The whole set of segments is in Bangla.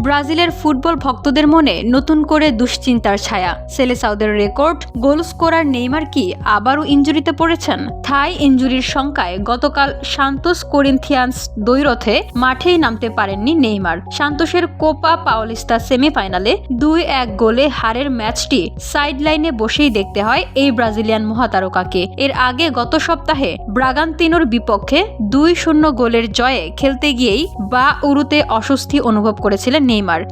ব্রাজিলের ফুটবল ভক্তদের মনে নতুন করে দুশ্চিন্তার ছায়া। সেলেসাওদের রেকর্ড গোল স্কোরার নেইমার কি আবারও ইনজুরিতে পড়েছেন? থাই ইনজুরির শঙ্কায় গতকাল সান্তোস করিন্থিয়ান্স দ্বৈরথে মাঠেই নামতে পারেননি নেইমার। সান্তোসের কোপা পাওলিস্তা সেমিফাইনালে 2-1 গোলে হারের ম্যাচটি সাইডলাইনে বসেই দেখতে হয় এই ব্রাজিলিয়ান মহাতারকাকে। এর আগে গত সপ্তাহে ব্রাগান্তিনোর বিপক্ষে 2-0 গোলের জয়ে খেলতে গিয়েই বা উরুতে অস্বস্তি অনুভব করেছিলেন নেইমার।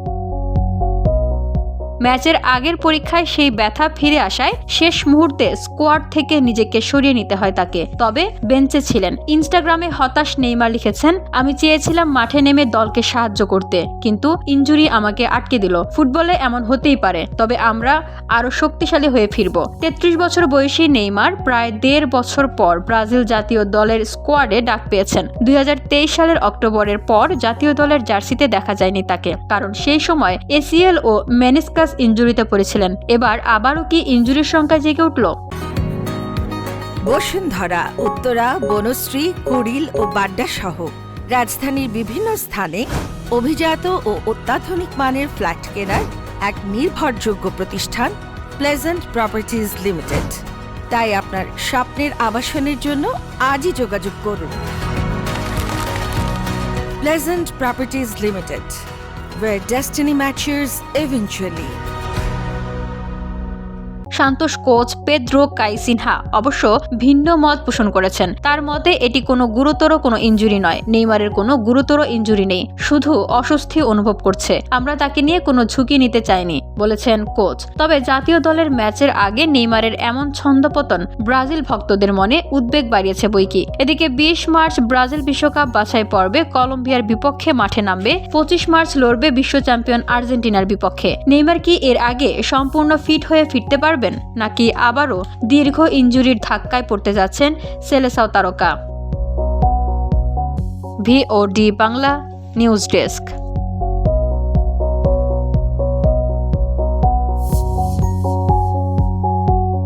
ম্যাচের আগের পরীক্ষায় সেই ব্যথা ফিরে আসায় শেষ মুহূর্তে স্কোয়াড থেকে নিজেকে সরিয়ে নিতে হয় তাকে। তবে বেঞ্চে ছিলেন। ইনস্টাগ্রামে হতাশ নেইমার লিখেছেন, আমি চেয়েছিলাম মাঠে নেমে দলকে সাহায্য করতে, কিন্তু ইনজুরি আমাকে আটকে দিল। ফুটবলে এমন হতেই পারে, তবে আমরা আরো শক্তিশালী হয়ে ফিরব। 33 বছর বয়সী নেইমার প্রায় 1.5 বছর পর ব্রাজিল জাতীয় দলের স্কোয়াডে ডাক পেয়েছেন। 2023 সালের অক্টোবরের পর জাতীয় দলের জার্সিতে দেখা যায়নি তাকে, কারণ সেই সময় এসিএল ও মেনিসকাস ইনজুরিতে পড়েছিলেন। এবার আবারও কি ইনজুরির সংখ্যা জেগে উঠল? বসুন্ধরা, উত্তরা, বনশ্রী, কুড়িল ও বাড্ডা সহ রাজধানীর বিভিন্ন স্থানে অভিজাত ও অত্যাধুনিক মানের ফ্ল্যাট কেনার এক নির্ভরযোগ্য প্রতিষ্ঠান প্লেজেন্ট প্রপার্টিজ লিমিটেড। তাই আপনার স্বপ্নের আবাসনের জন্য আজই যোগাযোগ করুন। Pleasant properties limited, where destiny matches eventually. Santos coach Pedro Caixinha অবশ্য ভিন্ন মত পোষণ করেছেন। তার মতে এটি কোনো গুরুতর কোনো ইনজুরি নয়। নেইমারের কোনো গুরুতর ইনজুরি নেই, শুধু অস্বস্তি অনুভব করছে। আমরা তাকে নিয়ে কোনো ঝুঁকি নিতে চাইনি, বলেছেন কোচ। তবে জাতীয় দলের ম্যাচের আগে নেইমারের এমন ছন্দপতন ব্রাজিল ভক্তদের মনে উদ্বেগ বাড়িয়েছে বইকি। এদিকে 20 মার্চ ব্রাজিল বিশ্বকাপ বাছাই পর্বে কলম্বিয়ার বিপক্ষে মাঠে নামবে। 25 মার্চ লড়বে বিশ্ব চ্যাম্পিয়ন আর্জেন্টিনার বিপক্ষে। নেইমার কি এর আগে সম্পূর্ণ ফিট হয়ে ফিরতে পারবে, নাকি আবারও দীর্ঘ ইনজুরির ধাক্কায় পড়তে যাচ্ছেন সেলেসাও তারকা? VOD Bangla news desk.